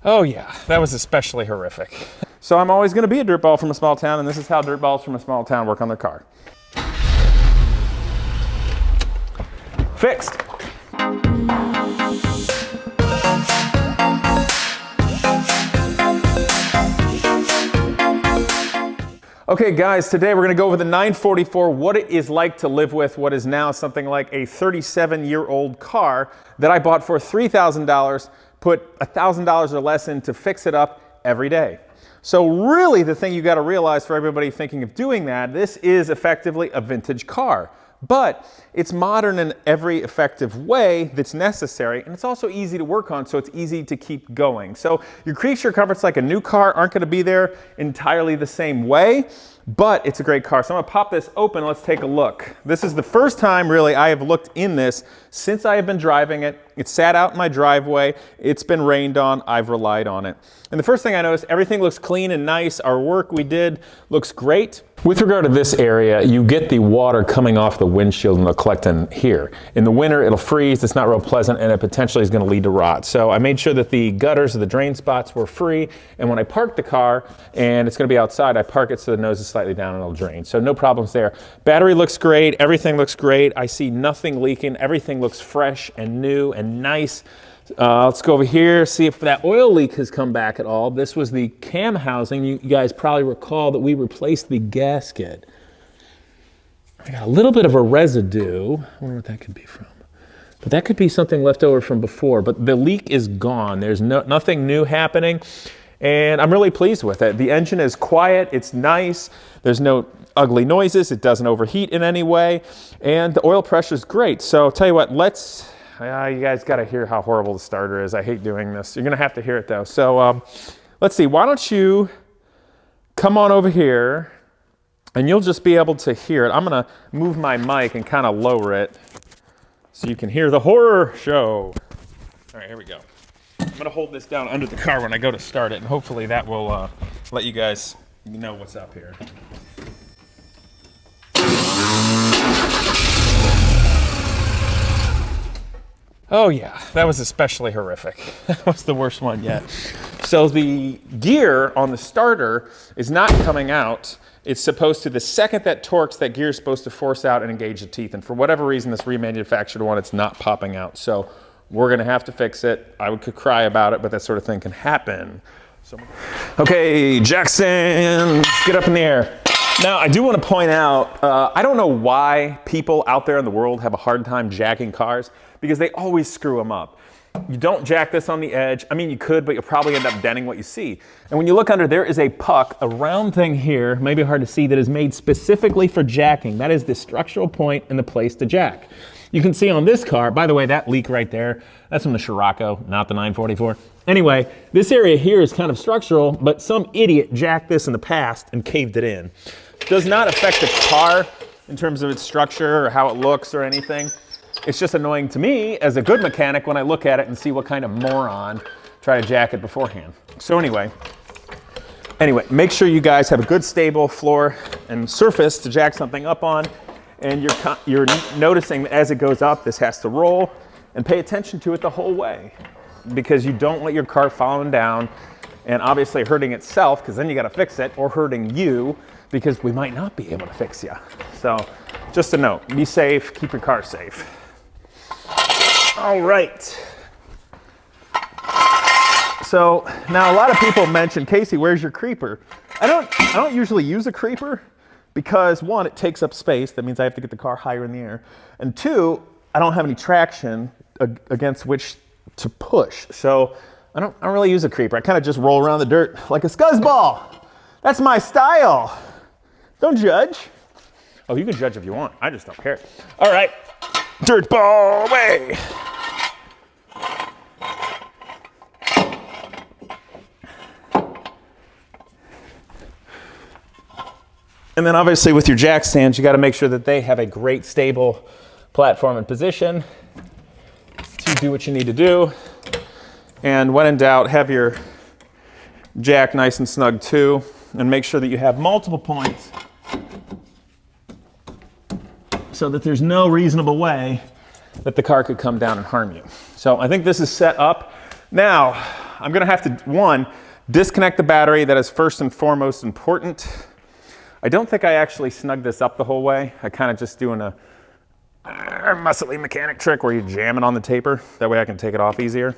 Oh yeah, that was especially horrific. So I'm always gonna be a dirtball from a small town, and this is how dirtballs from a small town work on their car. Fixed. Okay guys, today we're gonna go over the 944, what it is like to live with what is now something like a 37-year-old car that I bought for $3,000, put $1,000 or less in to fix it up every day. So really the thing you gotta realize for everybody thinking of doing that, this is effectively a vintage car. But it's modern in every effective way that's necessary, and it's also easy to work on, so it's easy to keep going. So your creature comforts like a new car aren't gonna be there entirely the same way, but it's a great car. So I'm gonna pop this open, let's take a look. This is the first time really I have looked in this since I have been driving it. It sat out in my driveway, it's been rained on, I've relied on it. And the first thing I noticed, everything looks clean and nice. Our work we did looks great. With regard to this area, you get the water coming off the windshield and it'll collect in here. In the winter, it'll freeze, it's not real pleasant, and it potentially is gonna lead to rot. So I made sure that the gutters or the drain spots were free, and when I park the car, and it's gonna be outside, I park it so the nose is slightly down and it'll drain. So no problems there. Battery looks great, everything looks great. I see nothing leaking, everything looks fresh and new and nice. Let's go over here, see if that oil leak has come back at all. This was the cam housing. You guys probably recall that we replaced the gasket. I got a little bit of a residue. I wonder what that could be from. But that could be something left over from before. But the leak is gone. There's nothing new happening. And I'm really pleased with it. The engine is quiet, it's nice. There's no ugly noises. It doesn't overheat in any way. And the oil pressure is great. So I'll tell you what, you guys got to hear how horrible the starter is. I hate doing this. You're going to have to hear it though. So let's see, why don't you come on over here and you'll just be able to hear it. I'm going to move my mic and kind of lower it so you can hear the horror show. All right, here we go. I'm going to hold this down under the car when I go to start it, and hopefully that will let you guys know what's up here. Oh yeah, that was especially horrific. That was the worst one yet. So the gear on the starter is not coming out. It's supposed to, the second that torques, that gear is supposed to force out and engage the teeth. And for whatever reason, this remanufactured one, it's not popping out. So we're gonna have to fix it. I could cry about it, but that sort of thing can happen. So, okay, Jackson, get up in the air. Now, I do want to point out, I don't know why people out there in the world have a hard time jacking cars, because they always screw them up. You don't jack this on the edge. I mean, you could, but you'll probably end up denting what you see. And when you look under, there is a puck, a round thing here, maybe hard to see, that is made specifically for jacking. That is the structural point and the place to jack. You can see on this car, by the way, that leak right there, that's from the Scirocco, not the 944. Anyway, this area here is kind of structural, but some idiot jacked this in the past and caved it in. Does not affect the car in terms of its structure or how it looks or anything. It's just annoying to me as a good mechanic when I look at it and see what kind of moron try to jack it beforehand. So anyway, make sure you guys have a good stable floor and surface to jack something up on, and you're noticing that as it goes up, this has to roll, and pay attention to it the whole way, because you don't let your car falling down and obviously hurting itself, because then you got to fix it, or hurting you, because we might not be able to fix you. So just a note, be safe, keep your car safe. All right. So now a lot of people mention, Casey, where's your creeper? I don't usually use a creeper because one, it takes up space. That means I have to get the car higher in the air. And two, I don't have any traction against which to push. So I don't really use a creeper. I kind of just roll around the dirt like a scuzzball. That's my style. Don't judge. Oh, you can judge if you want. I just don't care. All right, dirt ball away. And then obviously with your jack stands, you got to make sure that they have a great stable platform and position to do what you need to do. And when in doubt, have your jack nice and snug too, and make sure that you have multiple points so that there's no reasonable way that the car could come down and harm you. So I think this is set up. Now, I'm gonna have to, one, disconnect the battery. That is first and foremost important. I don't think I actually snugged this up the whole way. I kind of just doing a muscly mechanic trick where you jam it on the taper. That way I can take it off easier.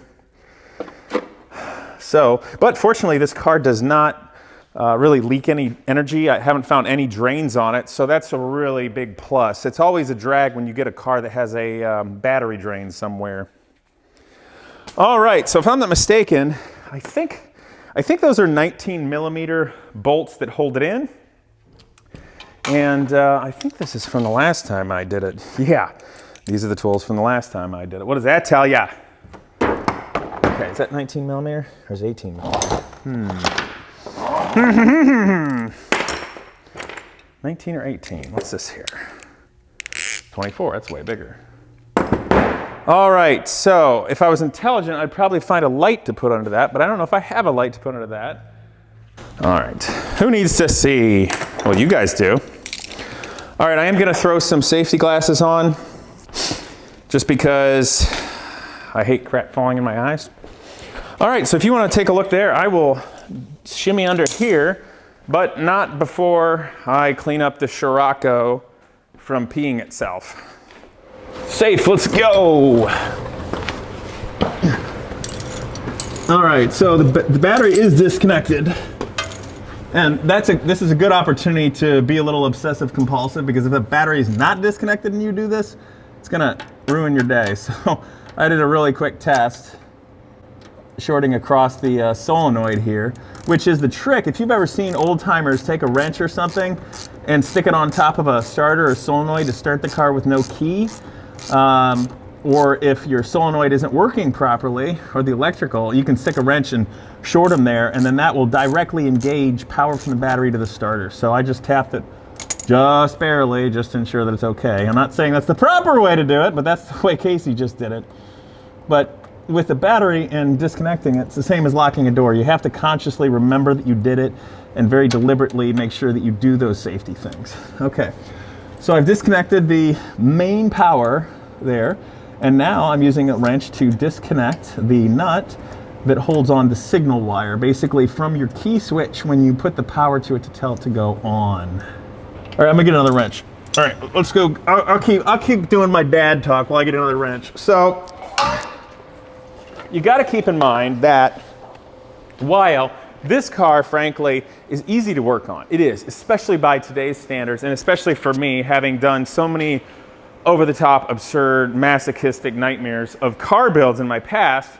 So, but fortunately this car does not really leak any energy. I haven't found any drains on it, so that's a really big plus. It's always a drag when you get a car that has a battery drain somewhere. All right, so if I'm not mistaken, I think those are 19 millimeter bolts that hold it in. And I think this is from the last time I did it. Yeah, these are the tools from the last time I did it. What does that tell ya? Okay, is that 19 millimeter or is it 18 millimeter? 19 or 18? What's this here? 24, that's way bigger. All right, so if I was intelligent, I'd probably find a light to put under that, but I don't know if I have a light to put under that. All right, who needs to see? Well, you guys do. All right, I am gonna throw some safety glasses on just because I hate crap falling in my eyes. All right, so if you wanna take a look there, I will shimmy under here, but not before I clean up the Scirocco from peeing itself. Safe, let's go. All right, so the battery is disconnected. And this is a good opportunity to be a little obsessive compulsive, because if the battery is not disconnected and you do this, it's gonna ruin your day. So I did a really quick test shorting across the solenoid here, which is the trick. If you've ever seen old timers take a wrench or something and stick it on top of a starter or solenoid to start the car with no key, or if your solenoid isn't working properly, or the electrical, you can stick a wrench and short them there, and then that will directly engage power from the battery to the starter. So I just tapped it just barely, just to ensure that it's okay. I'm not saying that's the proper way to do it, but that's the way Casey just did it. But with the battery and disconnecting it, it's the same as locking a door. You have to consciously remember that you did it and very deliberately make sure that you do those safety things. Okay, so I've disconnected the main power there, and now I'm using a wrench to disconnect the nut that holds on the signal wire, basically from your key switch when you put the power to it to tell it to go on. All right, I'm gonna get another wrench. All right, let's go. I'll keep doing my dad talk while I get another wrench. So you got to keep in mind that while this car, frankly, is easy to work on, it is, especially by today's standards, and especially for me, having done so many over-the-top, absurd, masochistic nightmares of car builds in my past,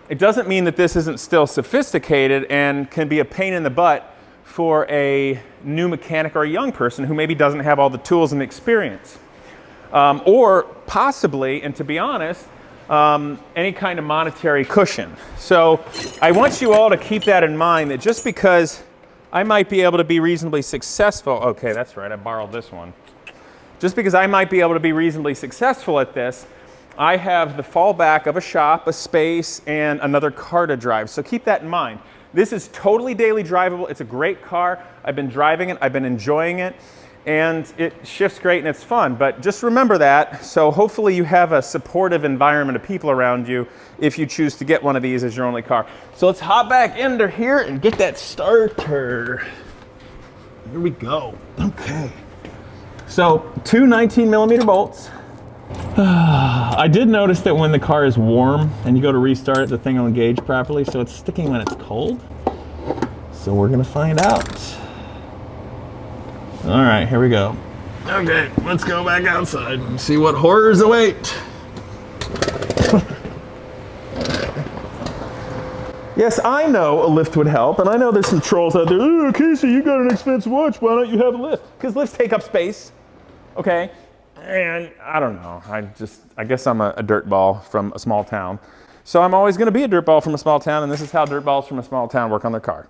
it doesn't mean that this isn't still sophisticated and can be a pain in the butt for a new mechanic or a young person who maybe doesn't have all the tools and experience. Or possibly, and to be honest, any kind of monetary cushion. So I want you all to keep that in mind, that just because I might be able to be reasonably successful, okay, that's right, I borrowed this one. Just because I might be able to be reasonably successful at this, I have the fallback of a shop, a space, and another car to drive. So keep that in mind. This is totally daily drivable. It's a great car. I've been driving it. I've been enjoying it. And it shifts great and it's fun. But just remember that. So hopefully you have a supportive environment of people around you if you choose to get one of these as your only car. So let's hop back into here and get that starter. Here we go. Okay. So 2 19 millimeter bolts. I did notice that when the car is warm and you go to restart it, the thing will engage properly, so it's sticking when it's cold. So we're gonna find out. All right, here we go. Okay, let's go back outside and see what horrors await. Yes, I know a lift would help, and I know there's some trolls out there, oh, Casey, you got an expensive watch, why don't you have a lift? Because lifts take up space, okay? And I don't know, I guess I'm a dirtball from a small town. So I'm always gonna be a dirtball from a small town, and this is how dirtballs from a small town work on their car.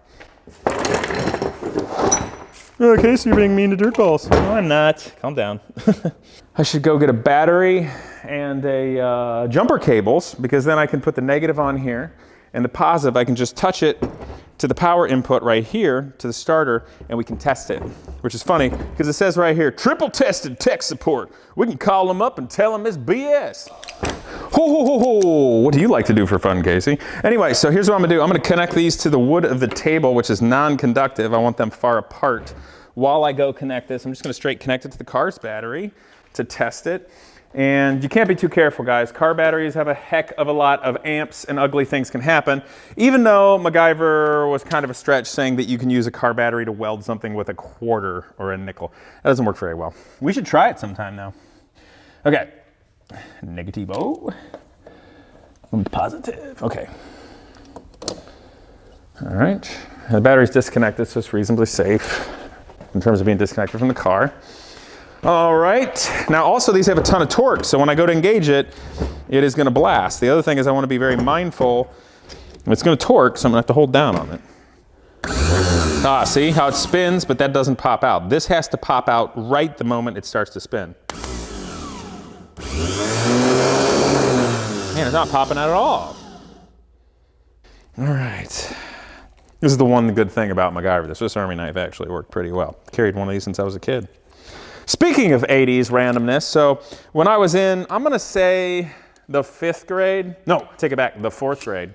Okay, so you're being mean to dirtballs. No, I'm not, calm down. I should go get a battery and a jumper cables, because then I can put the negative on here, and the positive, I can just touch it to the power input right here, to the starter, and we can test it. Which is funny, because it says right here, triple tested tech support. We can call them up and tell them it's BS. What do you like to do for fun, Casey? Anyway, so here's what I'm gonna do. I'm gonna connect these to the wood of the table, which is non-conductive. I want them far apart. While I go connect this, I'm just gonna straight connect it to the car's battery to test it. And you can't be too careful, guys. Car batteries have a heck of a lot of amps and ugly things can happen. Even though MacGyver was kind of a stretch saying that you can use a car battery to weld something with a quarter or a nickel. That doesn't work very well. We should try it sometime though. Okay, negativo, positive, okay. All right, the battery's disconnected, so it's reasonably safe in terms of being disconnected from the car. All right, now also these have a ton of torque, so when I go to engage it, it is gonna blast. The other thing is I wanna be very mindful, it's gonna torque, so I'm gonna have to hold down on it. Ah, see how it spins, but that doesn't pop out. This has to pop out right the moment it starts to spin. Man, it's not popping out at all. All right. This is the one good thing about MacGyver. The Swiss Army knife actually worked pretty well. Carried one of these since I was a kid. Speaking of 80s randomness, so when I was in, I'm gonna say the 5th grade. No, take it back, the 4th grade.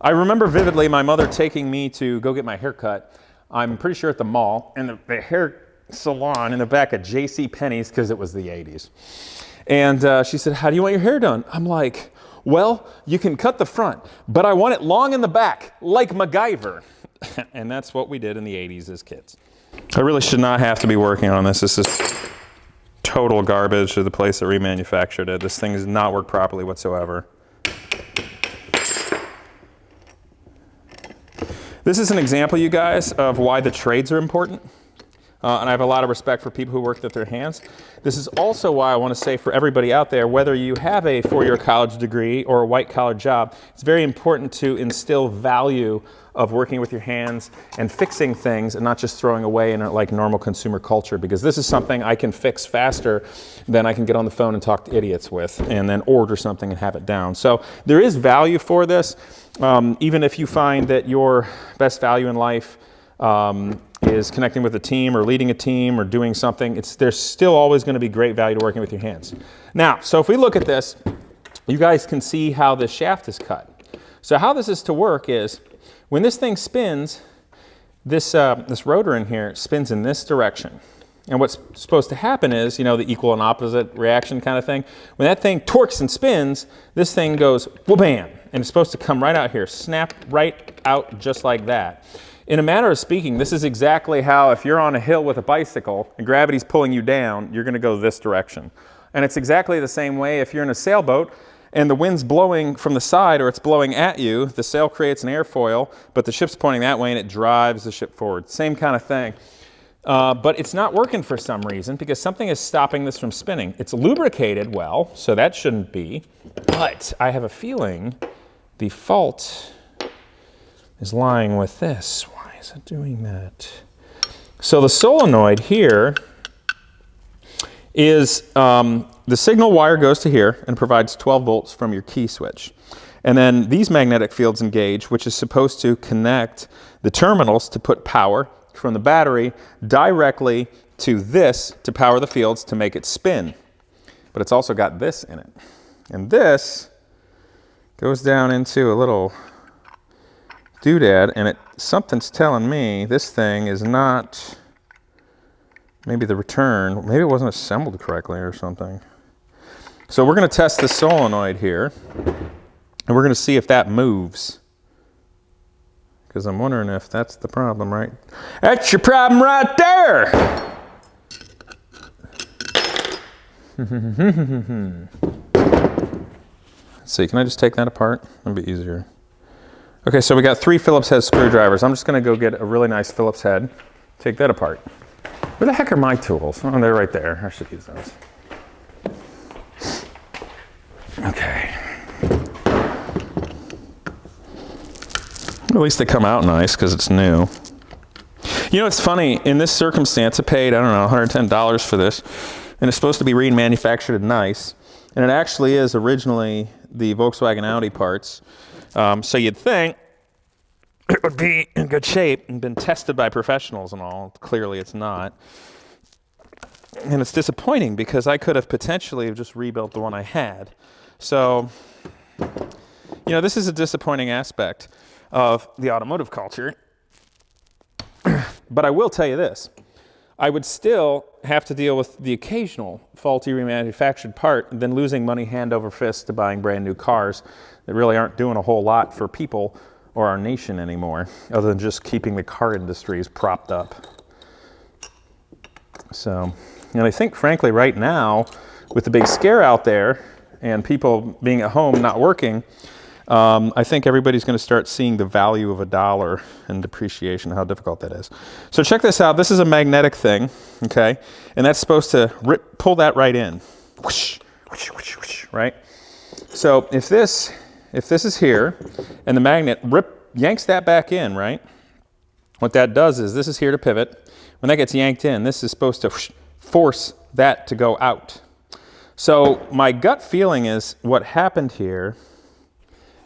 I remember vividly my mother taking me to go get my hair cut. I'm pretty sure at the mall, and the hair salon in the back of J.C. Penney's, because it was the 80s. And she said, how do you want your hair done? I'm like, well, you can cut the front, but I want it long in the back, like MacGyver. And that's what we did in the 80s as kids. I really should not have to be working on this. This is total garbage to the place that remanufactured it. This thing does not work properly whatsoever. This is an example, you guys, of why the trades are important. And I have a lot of respect for people who work with their hands. This is also why I want to say for everybody out there, whether you have a 4-year college degree or a white-collar job, it's very important to instill value of working with your hands and fixing things and not just throwing away in like normal consumer culture, because this is something I can fix faster than I can get on the phone and talk to idiots with and then order something and have it down. So there is value for this, even if you find that your best value in life is connecting with a team or leading a team or doing something. There's still always going to be great value to working with your hands. Now, so if we look at this, you guys can see how this shaft is cut. So how this is to work is, when this thing spins, this rotor in here spins in this direction. And what's supposed to happen is, you know, the equal and opposite reaction kind of thing. When that thing torques and spins, this thing goes wha-bam, and it's supposed to come right out here, snap right out just like that. In a manner of speaking, this is exactly how, if you're on a hill with a bicycle and gravity's pulling you down, you're going to go this direction. And it's exactly the same way if you're in a sailboat and the wind's blowing from the side or it's blowing at you, the sail creates an airfoil, but the ship's pointing that way and it drives the ship forward. Same kind of thing. But it's not working for some reason because something is stopping this from spinning. It's lubricated well, so that shouldn't be. But I have a feeling the fault is lying with this. Why is it doing that? So the solenoid here is the signal wire goes to here and provides 12 volts from your key switch. And then these magnetic fields engage, which is supposed to connect the terminals to put power from the battery directly to this to power the fields to make it spin. But it's also got this in it. And this goes down into a little doodad, and something's telling me this thing is not, maybe the return, maybe it wasn't assembled correctly or something. So we're going to test the solenoid here, and we're going to see if that moves. Because I'm wondering if that's the problem, right? That's your problem right there! Let's see, can I just take that apart? That'd be easier. Okay, so we got 3 Phillips head screwdrivers. I'm just going to go get a really nice Phillips head, take that apart. Where the heck are my tools? Oh, they're right there. I should use those. Okay. At least they come out nice because it's new. You know, it's funny. In this circumstance, I paid, I don't know, $110 for this, and it's supposed to be remanufactured nice, and it actually is originally the Volkswagen Audi parts. So you'd think it would be in good shape and been tested by professionals and all. Clearly it's not. And it's disappointing because I could have potentially just rebuilt the one I had. So, you know, this is a disappointing aspect of the automotive culture. But I will tell you this. I would still have to deal with the occasional faulty remanufactured part than losing money hand over fist to buying brand new cars that really aren't doing a whole lot for people or our nation anymore, other than just keeping the car industries propped up. So, and I think, frankly, right now, with the big scare out there and people being at home not working, I think everybody's going to start seeing the value of $1 and depreciation, how difficult that is. So check this out. This is a magnetic thing, okay? And that's supposed to pull that right in, whoosh, whoosh, whoosh, whoosh, right? So if this is here and the magnet yanks that back in, right? What that does is this is here to pivot. When that gets yanked in, this is supposed to force that to go out. So my gut feeling is what happened here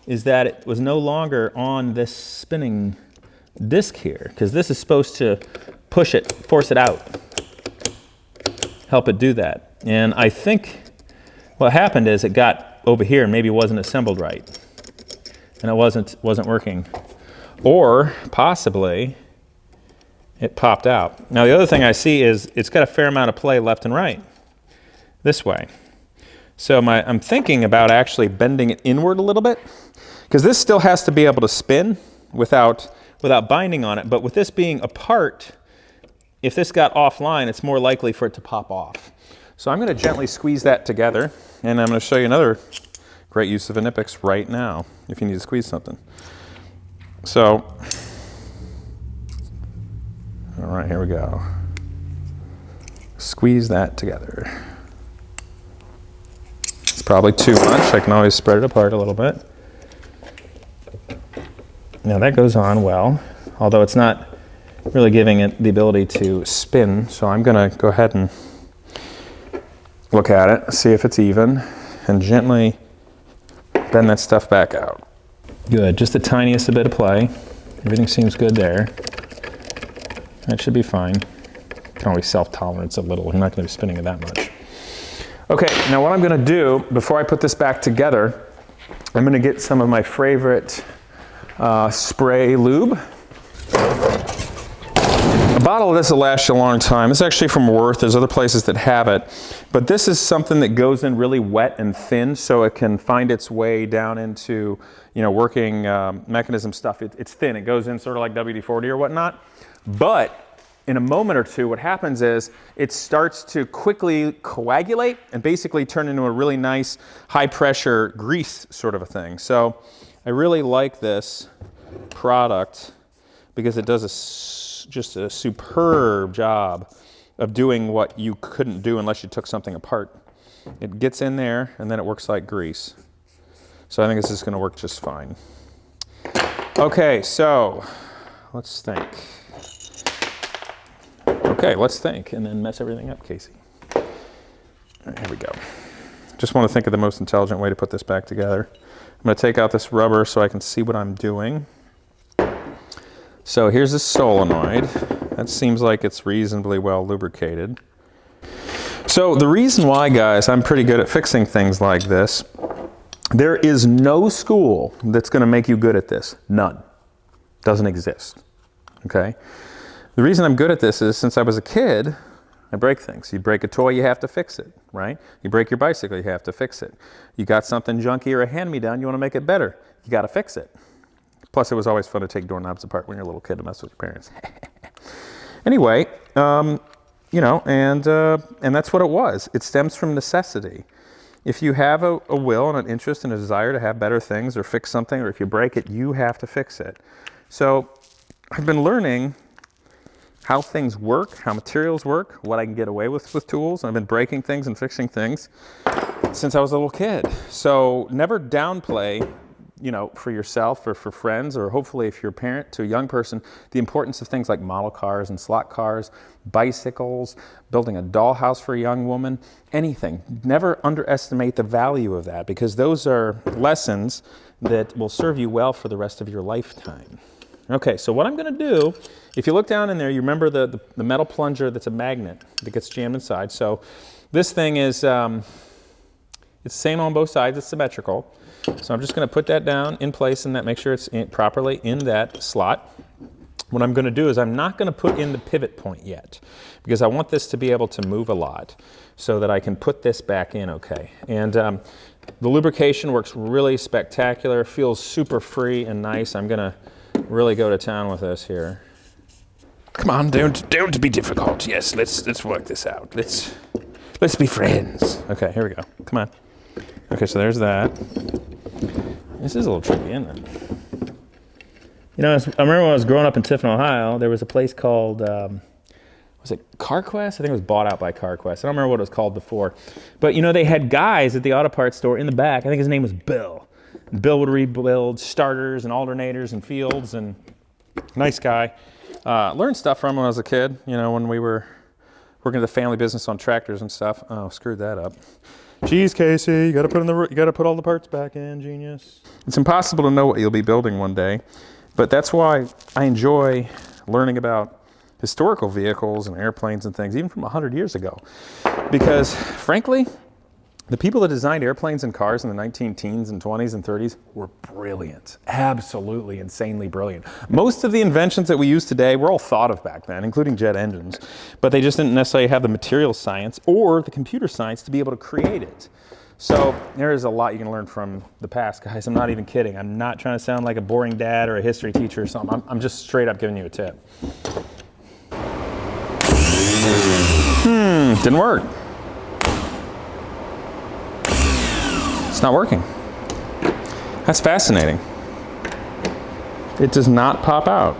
is that it was no longer on this spinning disc here, because this is supposed to push it, force it out, help it do that. And I think what happened is it got over here and maybe wasn't assembled right, and it wasn't working. Or possibly it popped out. Now the other thing I see is it's got a fair amount of play left and right, this way. So I'm thinking about actually bending it inward a little bit, because this still has to be able to spin without binding on it. But with this being apart, if this got offline, it's more likely for it to pop off. So I'm going to gently squeeze that together, and I'm going to show you another great use of a Knipex right now, if you need to squeeze something. So, all right, here we go. Squeeze that together. It's probably too much. I can always spread it apart a little bit. Now that goes on well, although it's not really giving it the ability to spin. So I'm going to go ahead and look at it, see if it's even, and gently bend that stuff back out. Good, just the tiniest bit of play. Everything seems good there. That should be fine. You can always self-tolerance a little. I'm not going to be spinning it that much. Okay, now what I'm going to do before I put this back together, I'm going to get some of my favorite spray lube. A bottle of this will last you a long time. It's actually from Worth. There's other places that have it. But this is something that goes in really wet and thin, so it can find its way down into, you know, working mechanism stuff. It's thin. It goes in sort of like WD-40 or whatnot. But in a moment or two, what happens is it starts to quickly coagulate and basically turn into a really nice high-pressure grease sort of a thing. So I really like this product because it does just a superb job of doing what you couldn't do unless you took something apart. It gets in there and then it works like grease. So I think this is going to work just fine. Okay, so let's think. Okay, let's think and then mess everything up, Casey. All right, here we go. Just want to think of the most intelligent way to put this back together. I'm going to take out this rubber so I can see what I'm doing. So here's a solenoid. That seems like it's reasonably well lubricated. So the reason why, guys, I'm pretty good at fixing things like this, there is no school that's going to make you good at this. None. Doesn't exist. Okay? The reason I'm good at this is since I was a kid, I break things. You break a toy, you have to fix it, right? You break your bicycle, you have to fix it. You got something junky or a hand-me-down, you want to make it better. You got to fix it. Plus, it was always fun to take doorknobs apart when you're a little kid to mess with your parents. Anyway, you know, and that's what it was. It stems from necessity. If you have a will and an interest and a desire to have better things or fix something, or if you break it, you have to fix it. So I've been learning how things work, how materials work, what I can get away with tools. I've been breaking things and fixing things since I was a little kid. So never downplay, you know, for yourself or for friends, or hopefully if you're a parent to a young person, the importance of things like model cars and slot cars, bicycles, building a dollhouse for a young woman, anything. Never underestimate the value of that, because those are lessons that will serve you well for the rest of your lifetime. Okay, so what I'm going to do, if you look down in there, you remember the metal plunger that's a magnet that gets jammed inside. So this thing is It's the same on both sides, it's symmetrical. So I'm just gonna put that down in place and that make sure it's properly in that slot. What I'm gonna do is I'm not gonna put in the pivot point yet because I want this to be able to move a lot so that I can put this back in okay. And the lubrication works really spectacular, feels super free and nice. I'm gonna really go to town with this here. Come on, don't be difficult. Yes, let's work this out. Let's be friends. Okay, here we go. Come on. Okay, so there's that. This is a little tricky, isn't it? You know, I remember when I was growing up in Tiffin, Ohio, there was a place called, was it CarQuest? I think it was bought out by CarQuest. I don't remember what it was called before. But, you know, they had guys at the auto parts store in the back. I think his name was Bill. And Bill would rebuild starters and alternators and fields, and nice guy. Learned stuff from him when I was a kid, you know, when we were working at the family business on tractors and stuff. Oh, screwed that up. Jeez, Casey, you gotta put all the parts back in, genius. It's impossible to know what you'll be building one day, but that's why I enjoy learning about historical vehicles and airplanes and things, even from 100 years ago. Because frankly, the people that designed airplanes and cars in the 19-teens and 20s and 30s were brilliant, absolutely insanely brilliant. Most of the inventions that we use today were all thought of back then, including jet engines, but they just didn't necessarily have the material science or the computer science to be able to create it. So there is a lot you can learn from the past, guys. I'm not even kidding. I'm not trying to sound like a boring dad or a history teacher or something. I'm just straight up giving you a tip. Didn't work. It's not working. That's fascinating. It does not pop out.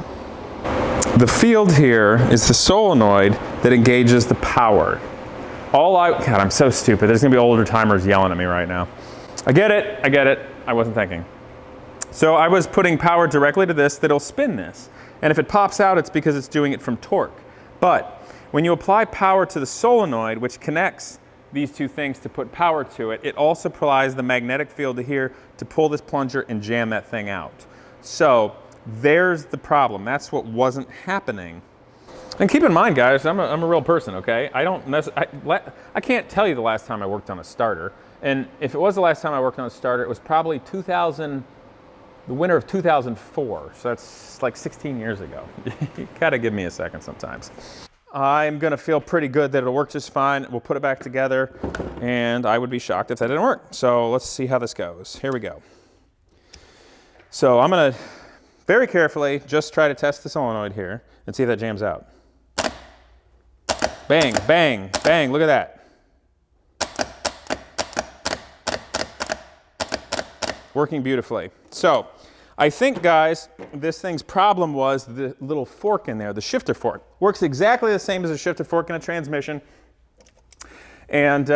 The field here is the solenoid that engages the power. God, I'm so stupid. There's gonna be older timers yelling at me right now. I get it. I wasn't thinking. So I was putting power directly to this that'll spin this. And if it pops out, it's because it's doing it from torque. But when you apply power to the solenoid, which connects these two things to put power to it, it also applies the magnetic field to here to pull this plunger and jam that thing out. So there's the problem. That's what wasn't happening. And keep in mind, guys, I'm a real person, okay? I can't tell you the last time I worked on a starter. And if it was the last time I worked on a starter, it was probably the winter of 2004. So that's like 16 years ago. You gotta give me a second sometimes. I'm gonna feel pretty good that it'll work just fine. We'll put it back together, and I would be shocked if that didn't work. So let's see how this goes. Here we go. So I'm gonna very carefully just try to test the solenoid here and see if that jams out. Bang, bang, bang, look at that. Working beautifully. So I think, guys, this thing's problem was the little fork in there, the shifter fork. Works exactly the same as a shifter fork in a transmission. And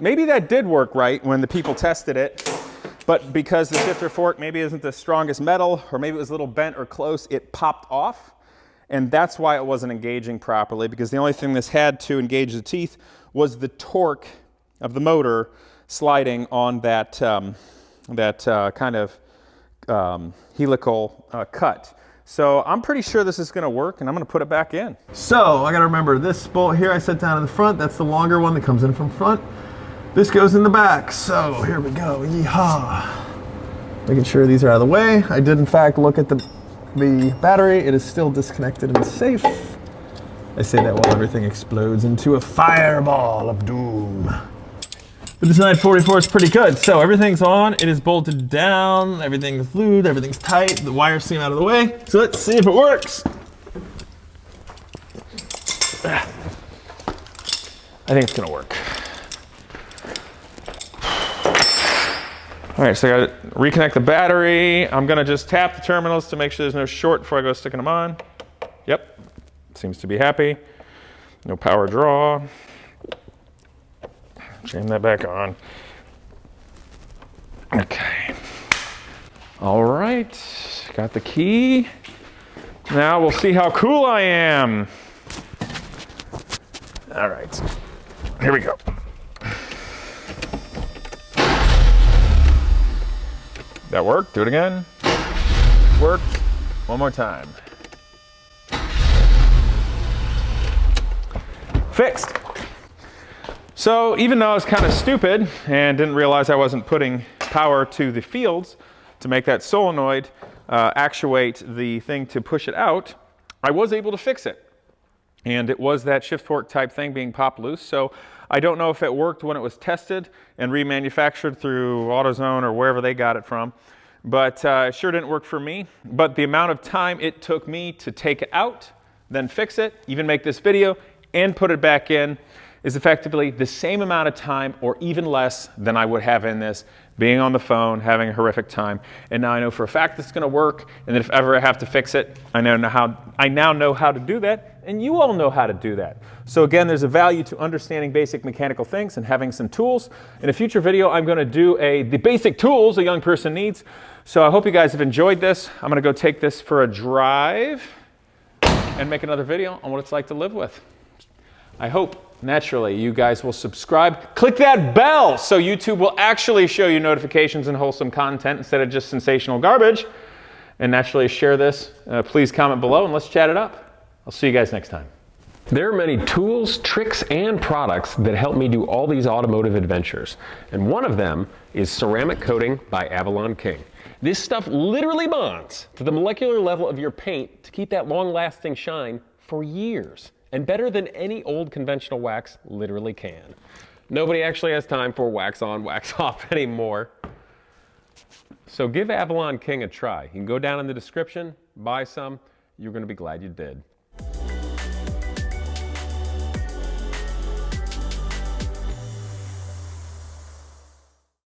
maybe that did work right when the people tested it, but because the shifter fork maybe isn't the strongest metal, or maybe it was a little bent or close, it popped off. And that's why it wasn't engaging properly, because the only thing this had to engage the teeth was the torque of the motor sliding on that, kind of helical cut. So I'm pretty sure this is gonna work, and I'm gonna put it back in. So I gotta remember this bolt here I set down in the front, that's the longer one that comes in from front. This goes in the back, so here we go, yeehaw. Making sure these are out of the way. I did in fact look at the battery, it is still disconnected and safe. I say that while everything explodes into a fireball of doom. But this 944 is pretty good. So everything's on, it is bolted down, everything's glued, everything's tight, the wires seem out of the way. So let's see if it works. I think it's gonna work. All right, so I gotta reconnect the battery. I'm gonna just tap the terminals to make sure there's no short before I go sticking them on. Yep, seems to be happy. No power draw. Jam that back on. Okay. All right, got the key. Now we'll see how cool I am. All right, here we go. That worked, do it again. Worked, one more time. Fixed. So even though I was kind of stupid and didn't realize I wasn't putting power to the fields to make that solenoid actuate the thing to push it out, I was able to fix it. And it was that shift fork type thing being popped loose. So I don't know if it worked when it was tested and remanufactured through Autozone or wherever they got it from, but it sure didn't work for me. But the amount of time it took me to take it out, then fix it, even make this video, and put it back in is effectively the same amount of time or even less than I would have in this, being on the phone, having a horrific time. And now I know for a fact it's going to work, and that if ever I have to fix it, I now know how to do that, and you all know how to do that. So again, there's a value to understanding basic mechanical things and having some tools. In a future video, I'm going to do the basic tools a young person needs. So I hope you guys have enjoyed this. I'm going to go take this for a drive and make another video on what it's like to live with. I hope, naturally, you guys will subscribe. Click that bell so YouTube will actually show you notifications and wholesome content instead of just sensational garbage. And naturally, share this. Please comment below and let's chat it up. I'll see you guys next time. There are many tools, tricks, and products that help me do all these automotive adventures. And one of them is ceramic coating by Avalon King. This stuff literally bonds to the molecular level of your paint to keep that long-lasting shine for years. And better than any old conventional wax literally can. Nobody actually has time for wax on, wax off anymore. So give Avalon King a try. You can go down in the description, buy some. You're going to be glad you did.